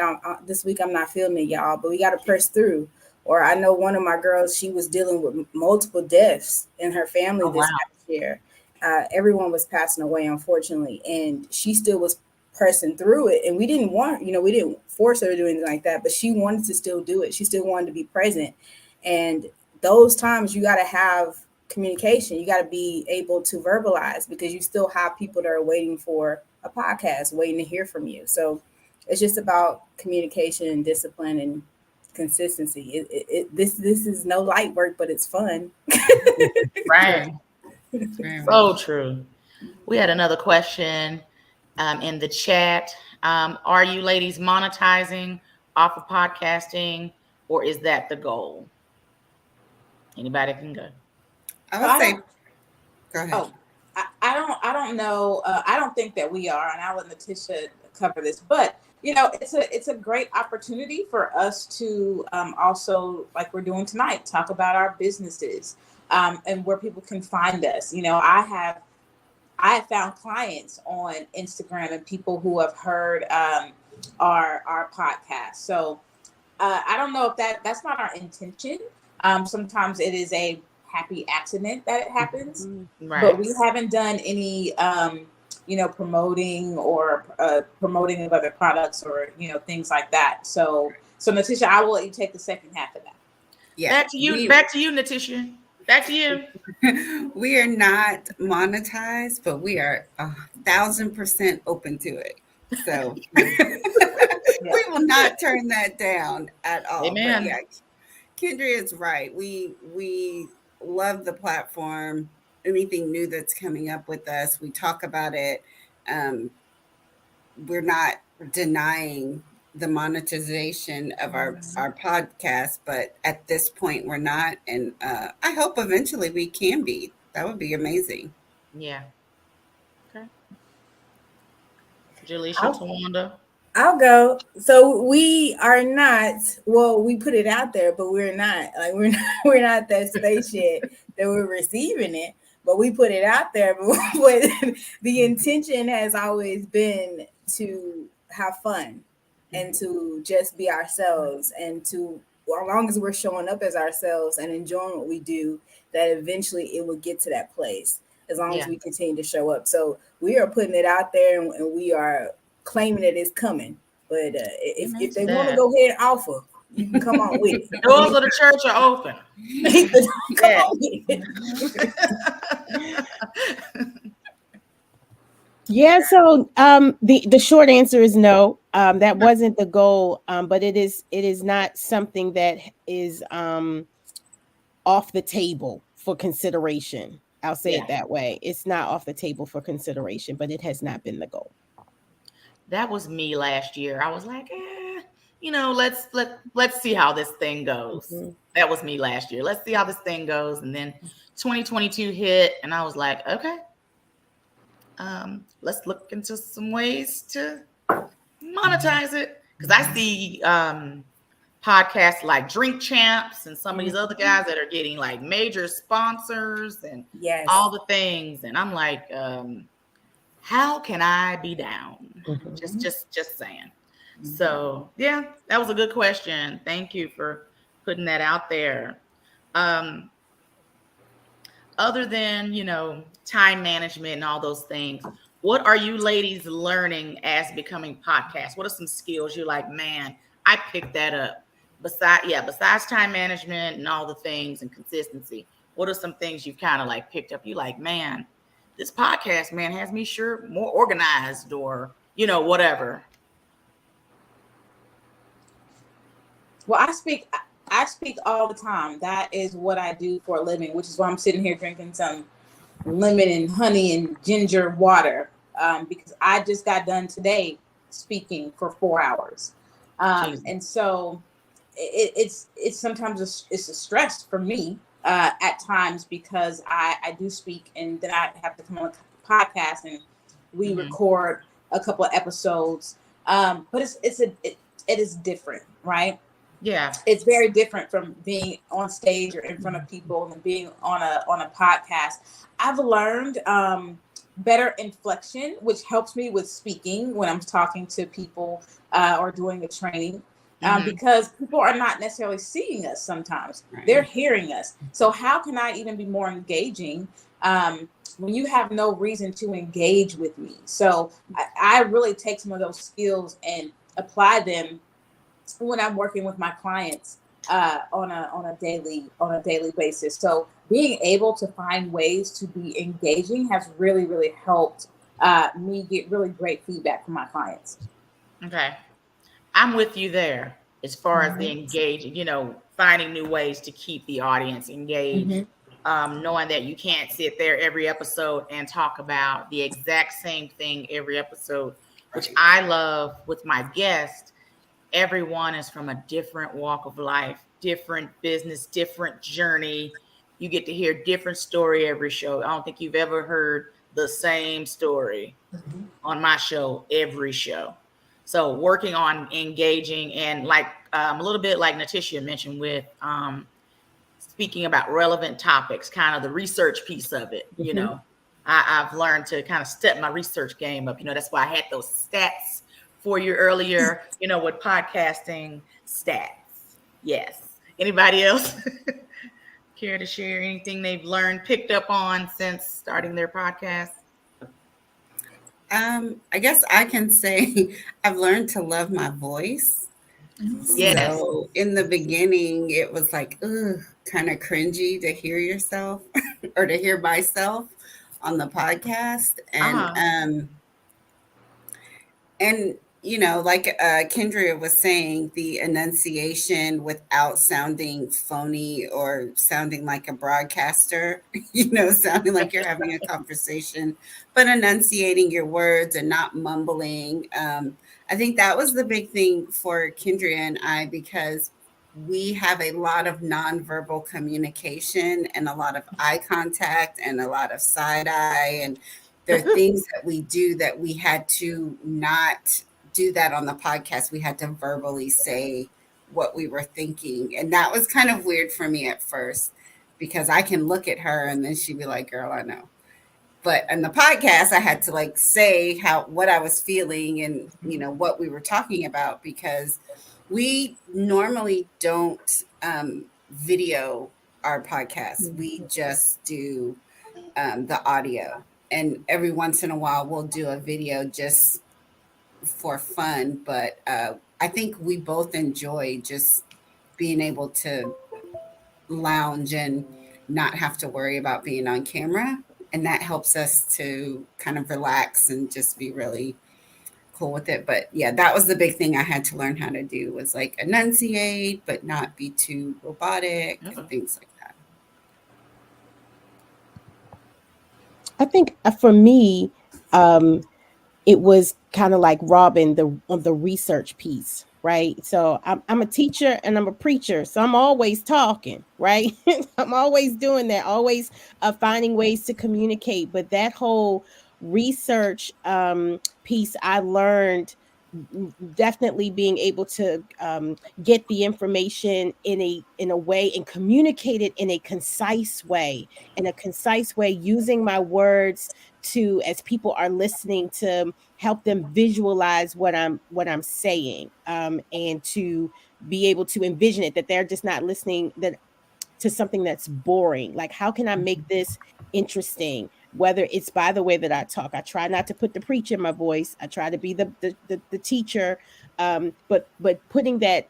this week I'm not feeling it, y'all, but we got to press through. Or I know one of my girls, she was dealing with multiple deaths in her family this past year. Everyone was passing away, unfortunately, and she still was pressing through it. And we didn't force her to do anything like that, but she wanted to still do it. She still wanted to be present. And those times you got to have communication. You got to be able to verbalize, because you still have people that are waiting for a podcast, waiting to hear from you. So it's just about communication and discipline and consistency. This is no light work, but it's fun. Right. So true. We had another question in the chat. Are you ladies monetizing off of podcasting, or is that the goal? Anybody can go. I would say, go ahead. Oh, I don't know. I don't think that we are, and I'll let Natisha cover this. But it's a great opportunity for us to also, like we're doing tonight, talk about our businesses and where people can find us. I have found clients on Instagram and people who have heard our podcast. So I don't know if that's not our intention. Sometimes it is a happy accident that it happens, right. But we haven't done any promoting or promoting of other products or things like that. So Natisha, I will let you take the second half of that. Yeah, back to you, Natisha. Back to you. We are not monetized, but we are 1,000% open to it. So we will not turn that down at all. Amen. But yeah, Kendria is right. We love the platform. Anything new that's coming up with us, we talk about it. We're not denying the monetization of our podcast, but at this point we're not. And I hope eventually we can be. That would be amazing. Yeah. Okay. Jaleisha, Tawanda. I'll go. So we are not, well, we put it out there, but we're not that space yet that we're receiving it, but we put it out there. But the intention has always been to have fun and to just be ourselves, and to, as long as we're showing up as ourselves and enjoying what we do, that eventually it will get to that place, as long as we continue to show up. So we are putting it out there, and we are claiming that it's coming. But if they want to go ahead and offer, you can come on with it. The doors of the church are open. Come on with it. Yeah, so the short answer is no. That wasn't the goal, but it is not something that is off the table for consideration. I'll say it that way. It's not off the table for consideration, but it has not been the goal. That was me last year. I was like, let's see how this thing goes. Mm-hmm. That was me last year. Let's see how this thing goes. And then 2022 hit, and I was like, okay, let's look into some ways to monetize it. Because I see podcasts like Drink Champs and some of these other guys that are getting like major sponsors and all the things. And I'm like, how can I be down? Just saying. So yeah, that was a good question. Thank you for putting that out there. Other than, time management and all those things, what are you ladies learning as becoming podcasts? What are some skills you're like, man, I picked that up? Besides time management and all the things and consistency, what are some things you've kind of like picked up? You like, man, this podcast, man, has me more organized or, whatever. Well, I speak all the time. That is what I do for a living, which is why I'm sitting here drinking some lemon and honey and ginger water, because I just got done today speaking for 4 hours. And so it's sometimes it's a stress for me at times, because I do speak and then I have to come on a podcast and we record a couple of episodes. But it is different, right? Yeah, it's very different from being on stage or in front of people and being on a podcast. I've learned better inflection, which helps me with speaking when I'm talking to people or doing a training, because people are not necessarily seeing us sometimes. Right. They're hearing us. So how can I even be more engaging when you have no reason to engage with me? So I really take some of those skills and apply them when I'm working with my clients on a daily basis. So being able to find ways to be engaging has really, really helped me get really great feedback from my clients. Okay. I'm with you there as far as the engaging, finding new ways to keep the audience engaged, knowing that you can't sit there every episode and talk about the exact same thing every episode, which I love with my guests. Everyone is from a different walk of life, different business, different journey. You get to hear different story every show. I don't think you've ever heard the same story on my show, every show. So working on engaging and like a little bit like Natisha mentioned with speaking about relevant topics, kind of the research piece of it, I've learned to kind of step my research game up. That's why I had those stats for you earlier, with podcasting stats. Yes. Anybody else care to share anything they've learned, picked up on since starting their podcast? I guess I can say I've learned to love my voice. Yes. So in the beginning, it was like, kind of cringy to hear yourself or to hear myself on the podcast. And, like Kendria was saying, the enunciation without sounding phony or sounding like a broadcaster, sounding like you're having a conversation, but enunciating your words and not mumbling. I think that was the big thing for Kendria and I, because we have a lot of nonverbal communication and a lot of eye contact and a lot of side eye. And there are things that we do that we had to not do that on the podcast. We had to verbally say what we were thinking. And that was kind of weird for me at first, because I can look at her and then she'd be like, girl, I know. But in the podcast, I had to say what I was feeling and, what we were talking about, because we normally don't video our podcast. We just do the audio. And every once in a while, we'll do a video just for fun. But I think we both enjoy just being able to lounge and not have to worry about being on camera. And that helps us to kind of relax and just be really cool with it. But yeah, that was the big thing I had to learn how to do, was enunciate, but not be too robotic and things like that. I think for me, it was kind of like Robbin on the research piece, right? So I'm a teacher and I'm a preacher, so I'm always talking, right? I'm always doing that, always finding ways to communicate. But that whole research piece, I learned definitely being able to get the information in a way and communicate it in a concise way, using my words to, as people are listening, to help them visualize what I'm saying, and to be able to envision it, that they're just not listening to something that's boring. Like, how can I make this interesting? Whether it's by the way that I talk, I try not to put the preach in my voice. I try to be the teacher, but putting that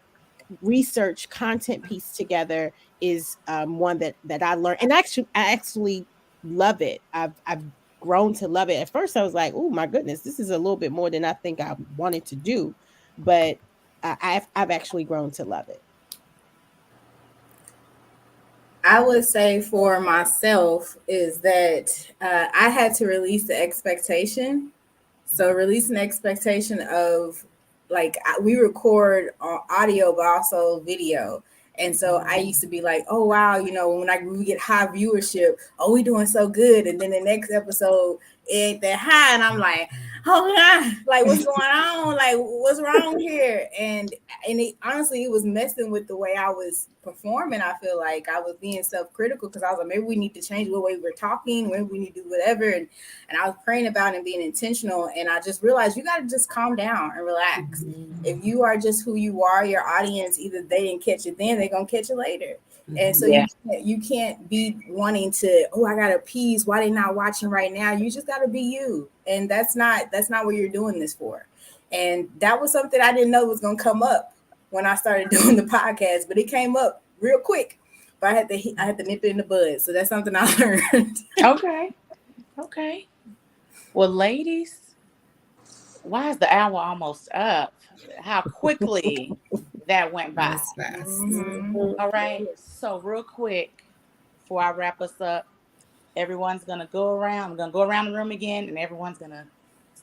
research content piece together is one that I learned, and I actually love it. I've grown to love it. At first, I was like, "Oh my goodness, this is a little bit more than I think I wanted to do," but I've actually grown to love it. I would say for myself is that I had to release the expectation. So release an expectation of, like, we record audio, but also video. And so I used to be like, oh, wow, when we get high viewership, oh, we doing so good. And then the next episode, it ain't that high. And I'm like, oh, God, like, what's going on? Like, what's wrong here? And honestly, it was messing with the way I was performing. I feel like I was being self-critical because I was like, maybe we need to change the way we're talking, maybe we need to do whatever. And I was praying about it and being intentional. And I just realized you got to just calm down and relax. Mm-hmm. If you are just who you are, your audience, either they didn't catch it then, they're going to catch it later. And so you can't be wanting to, I got to appease why they not watching right now. You just got to be you. And that's not what you're doing this for. And that was something I didn't know was going to come up when I started doing the podcast, but it came up real quick. But I had to nip it in the bud. So that's something I learned. Okay. Well, ladies, why is the hour almost up? How quickly that went by. That's fast. Mm-hmm. All right. So real quick, before I wrap us up, everyone's going to go around. I'm going to go around the room again, and everyone's going to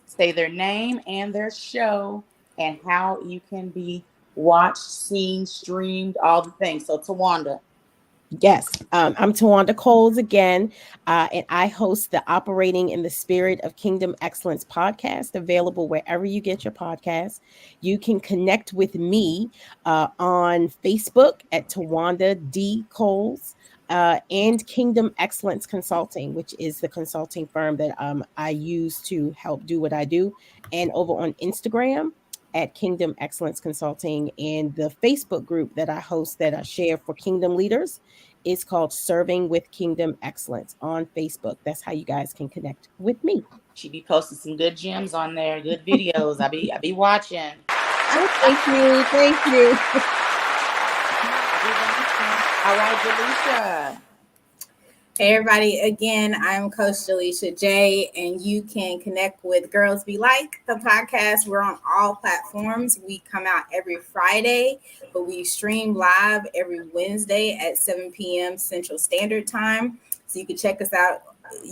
say their name and their show and how you can be watched, seen, streamed, all the things. So, Tawanda. Yes, I'm Tawanda Coles again, and I host the Operating in the Spirit of Kingdom Excellence podcast, available wherever you get your podcasts. You can connect with me on Facebook at Tawanda D. Coles, and Kingdom Excellence Consulting, which is the consulting firm that I use to help do what I do, and over on Instagram at Kingdom Excellence Consulting. And the Facebook group that I host, that I share for kingdom leaders, is called Serving with Kingdom Excellence on Facebook. That's how you guys can connect with me. She be posting some good gems on there, good videos. I be watching. Oh, thank you. All right, Jaleisha. Hey everybody, again, I'm Coach Jaleisha J, and you can connect with Girls Be Like, the podcast. We're on all platforms. We come out every Friday, but we stream live every Wednesday at 7 p.m. Central Standard Time. So you can check us out.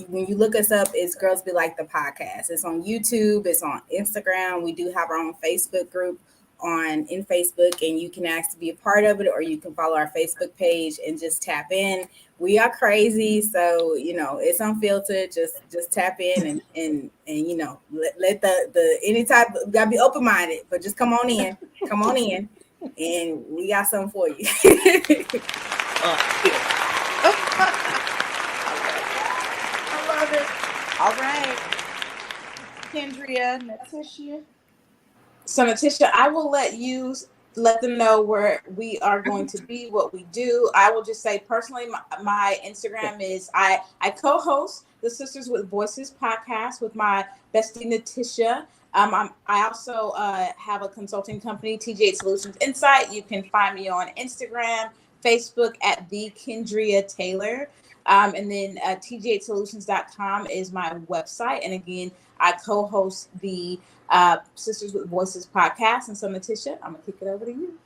When you look us up, it's Girls Be Like, the podcast. It's on YouTube, it's on Instagram. We do have our own Facebook group in Facebook, and you can ask to be a part of it, or you can follow our Facebook page and just tap in. We are crazy, so it's unfiltered. Just tap in and let the any type, gotta be open minded, but just come on in, and we got something for you. I love it. All right, Kendria, Natisha. So, Natisha, I will let them know where we are going to be, what we do. I will just say personally, my Instagram is I co-host the Sisters with Voices podcast with my bestie Natisha. I also have a consulting company, TGH Solutions Insight. You can find me on Instagram, Facebook at the Kendria Taylor. And then tghsolutions.com is my website. And again, I co-host the Sisters with Voices podcast. And so, Natisha, I'm going to kick it over to you.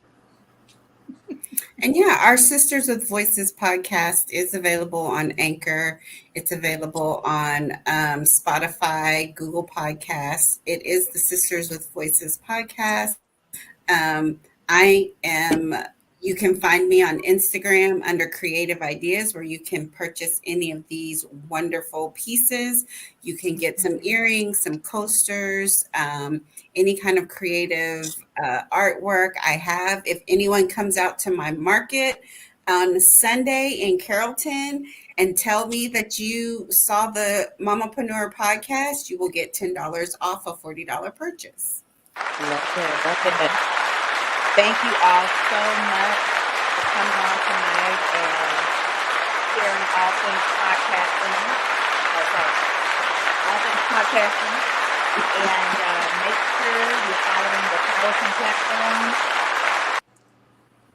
And our Sisters with Voices podcast is available on Anchor. It's available on Spotify, Google Podcasts. It is the Sisters with Voices podcast. I am You can find me on Instagram under Creative Ideas, where you can purchase any of these wonderful pieces. You can get some earrings, some coasters, any kind of creative artwork I have. If anyone comes out to my market on Sunday in Carrollton and tell me that you saw the Mamaprenuer podcast, you will get $10 off a $40 purchase. Love it. Thank you all so much for coming on tonight and sharing all things podcasting. All things podcasting. And make sure you're following the Kelton platform.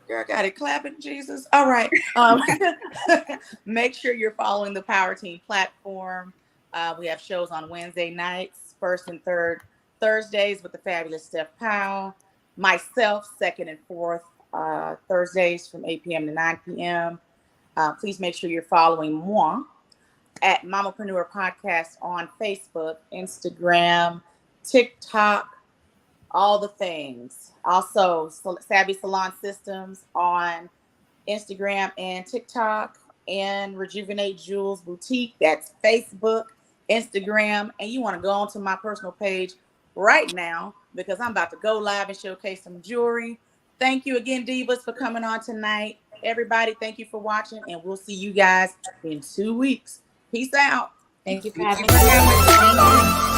Girl, got it clapping, Jesus. All right. Make sure you're following the Power Team platform. We have shows on Wednesday nights, first and third Thursdays with the fabulous Steph Powell. Myself, second and fourth Thursdays from 8 p.m. to 9 p.m. Please make sure you're following moi at Mamaprenuer Podcast on Facebook, Instagram, TikTok, all the things. Also, Savvy Salon Systems on Instagram and TikTok, and Rejuvenate Jewels Boutique. That's Facebook, Instagram, and you want to go onto my personal page right now because I'm about to go live and showcase some jewelry. Thank you again, Divas, for coming on tonight. Everybody, thank you for watching, and we'll see you guys in 2 weeks. Peace out. Thank you for having me.